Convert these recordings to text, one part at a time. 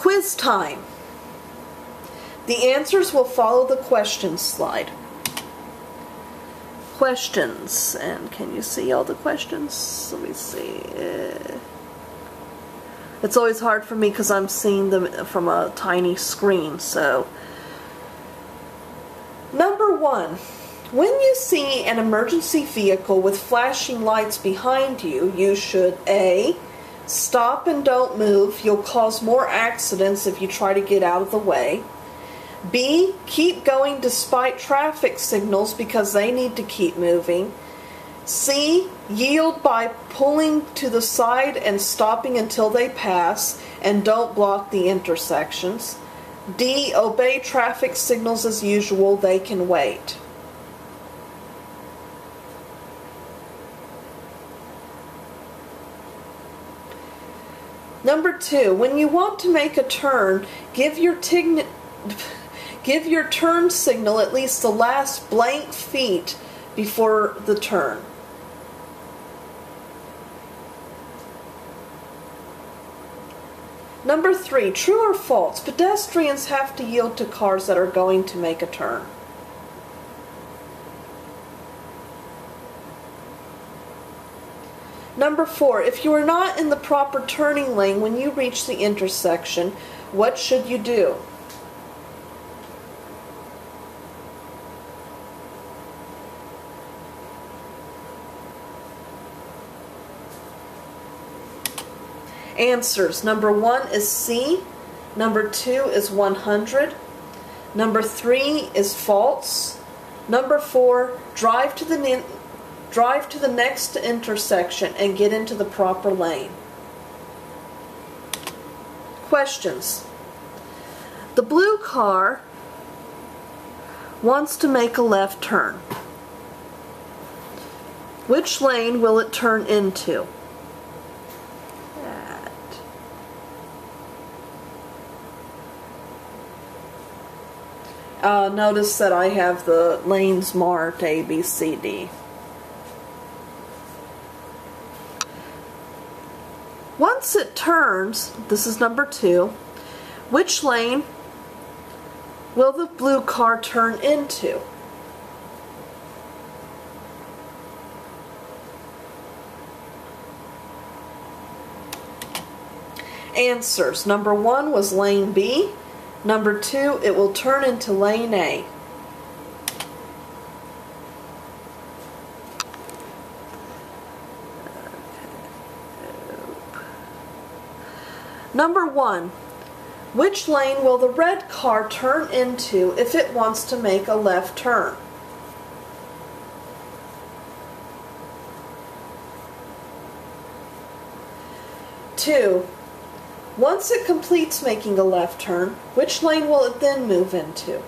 Quiz time. The answers will follow the questions slide. Questions, and can you see all the questions? Let me see. It's always hard for me because I'm seeing them from a tiny screen. So, number 1, when you see an emergency vehicle with flashing lights behind you, you should A, stop and don't move. You'll cause more accidents if you try to get out of the way. B, keep going despite traffic signals because they need to keep moving. C, yield by pulling to the side and stopping until they pass and don't block the intersections. D, obey traffic signals as usual, they can wait. Number 2, when you want to make a turn, give your turn signal at least the last blank feet before the turn. Number 3, true or false, pedestrians have to yield to cars that are going to make a turn. Number 4, if you are not in the proper turning lane when you reach the intersection, what should you do? Answers. Number 1 is C. Number 2 is 100. Number 3 is false. Number 4, drive to the next intersection and get into the proper lane. Questions. The blue car wants to make a left turn. Which lane will it turn into? Notice that I have the lanes marked A, B, C, D. Once it turns, this is number 2, which lane will the blue car turn into? Answers. Number 1 was lane B. Number 2, it will turn into lane A. Number 1, which lane will the red car turn into if it wants to make a left turn? Two, once it completes making a left turn, which lane will it then move into?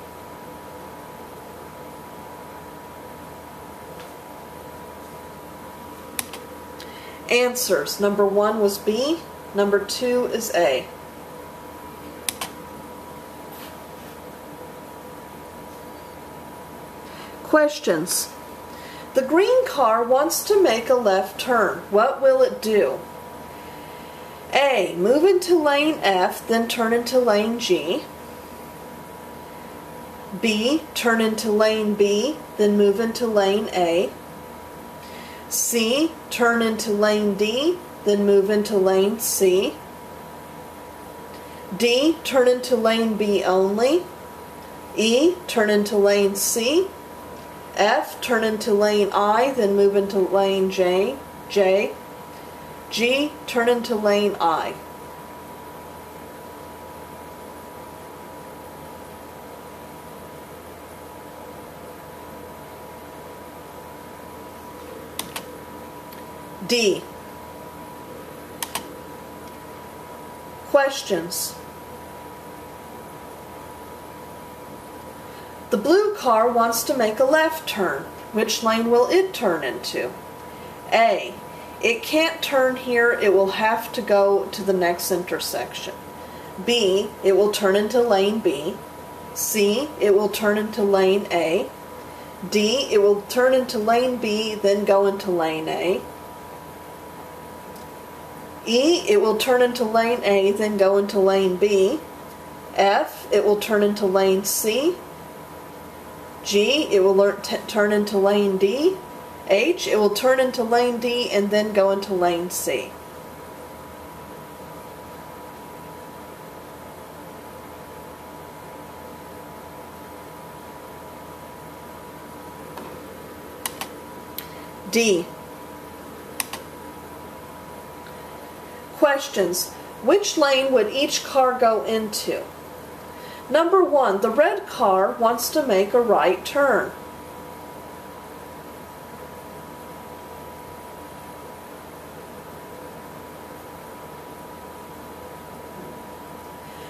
Answers. Number 1 was B. Number 2 is A. Questions. The green car wants to make a left turn. What will it do? A. Move into lane F, then turn into lane G. B. Turn into lane B, then move into lane A. C. Turn into lane D, then move into lane C. D. Turn into lane B only. E. Turn into lane C. F. Turn into lane I, then move into lane J. G. Turn into lane I. D. Questions. The blue car wants to make a left turn. Which lane will it turn into? A. It can't turn here, it will have to go to the next intersection. B. It will turn into lane B. C. It will turn into lane A. D. It will turn into lane B, then go into lane A. E, it will turn into lane A, then go into lane B. F, it will turn into lane C. G, it will turn into lane D. H, it will turn into lane D and then go into lane C. D. Questions. Which lane would each car go into? Number 1, the red car wants to make a right turn.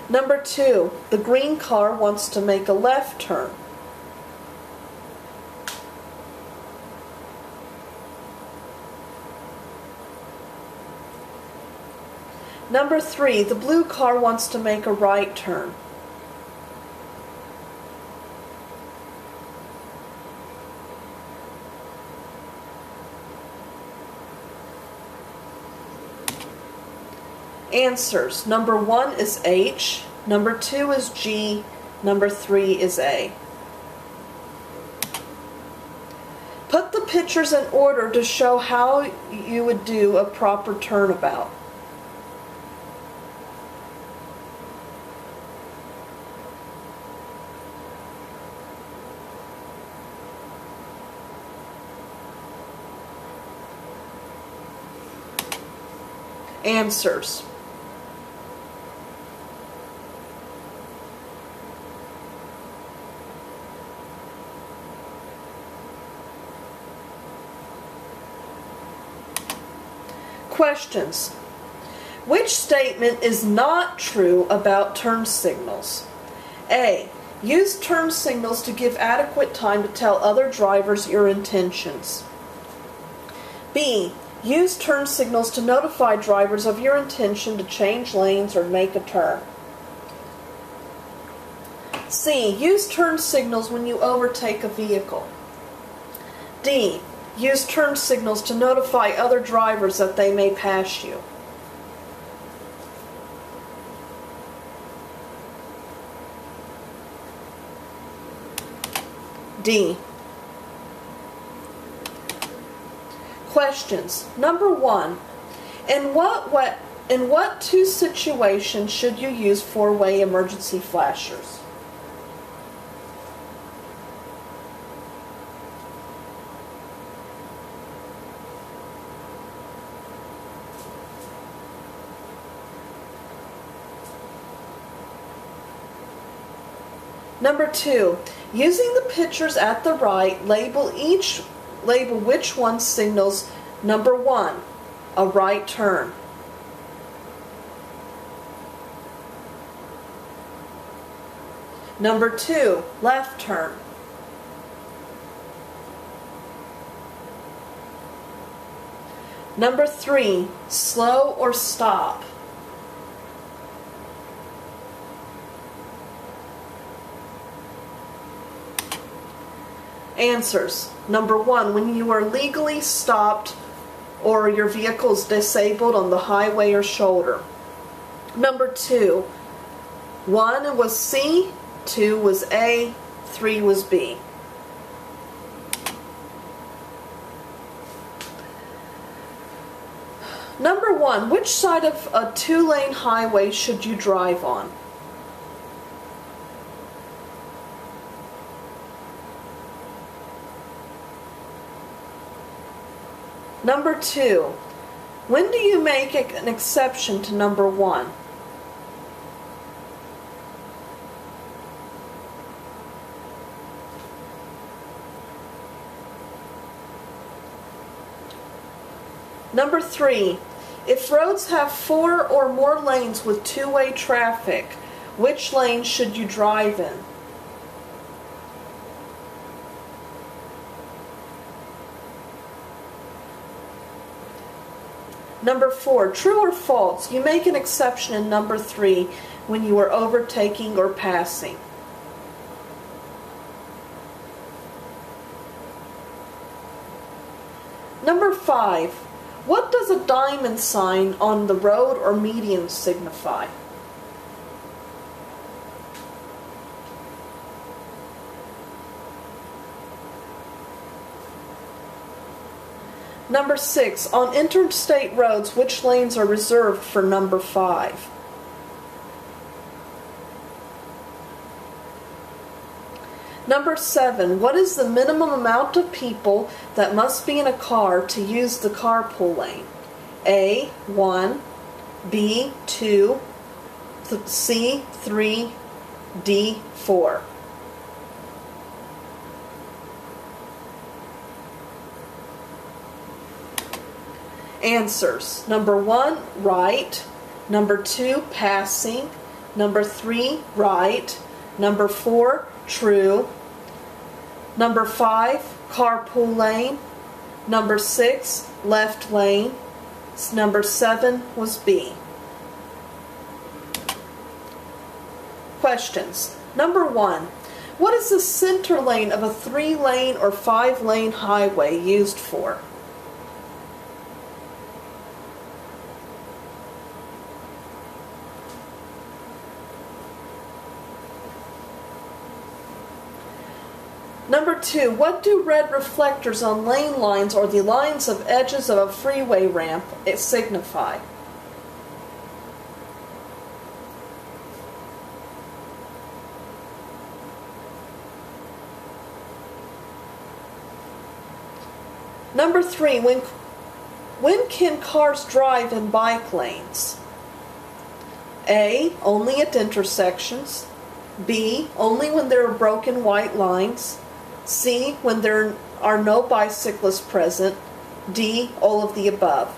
Number 2, the green car wants to make a left turn. Number 3, the blue car wants to make a right turn. Answers. Number 1 is H, number 2 is G, number 3 is A. Put the pictures in order to show how you would do a proper turnabout. Answers. Questions. Which statement is not true about turn signals? A. Use turn signals to give adequate time to tell other drivers your intentions. B. Use turn signals to notify drivers of your intention to change lanes or make a turn. C. Use turn signals when you overtake a vehicle. D. Use turn signals to notify other drivers that they may pass you. D. Questions. Number 1. In what two situations should you use four-way emergency flashers? Number 2, using the pictures at the right, label which one signals number 1, a right turn. Number 2, left turn. Number 3, slow or stop. Answers. Number 1, when you are legally stopped or your vehicle is disabled on the highway or shoulder. Number 2, 1 was C, 2 was A, 3 was B. Number 1, which side of a two-lane highway should you drive on? Number 2, when do you make an exception to number 1? Number 3, if roads have 4 or more lanes with two-way traffic, which lane should you drive in? Number 4, true or false, you make an exception in number 3 when you are overtaking or passing. Number 5, What does a diamond sign on the road or median signify? Number 6, on interstate roads, which lanes are reserved for number 5? Number 7, what is the minimum amount of people that must be in a car to use the carpool lane? A, 1, B, 2, C, 3, D, 4. Answers. Number 1, right. Number 2, passing. Number 3, right. Number 4, true. Number 5, carpool lane. Number 6, left lane. Number 7 was B. Questions. Number 1, what is the center lane of a 3-lane or 5-lane highway used for? Number 2, what do red reflectors on lane lines or the lines of edges of a freeway ramp signify? Number 3, when can cars drive in bike lanes? A, only at intersections. B, only when there are broken white lines. C, when there are no bicyclists present. D, all of the above.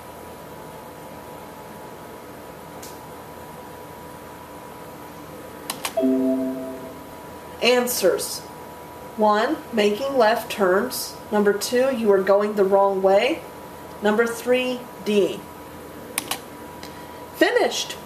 Answers. 1, making left turns. Number 2, you are going the wrong way. Number 3, D. Finished.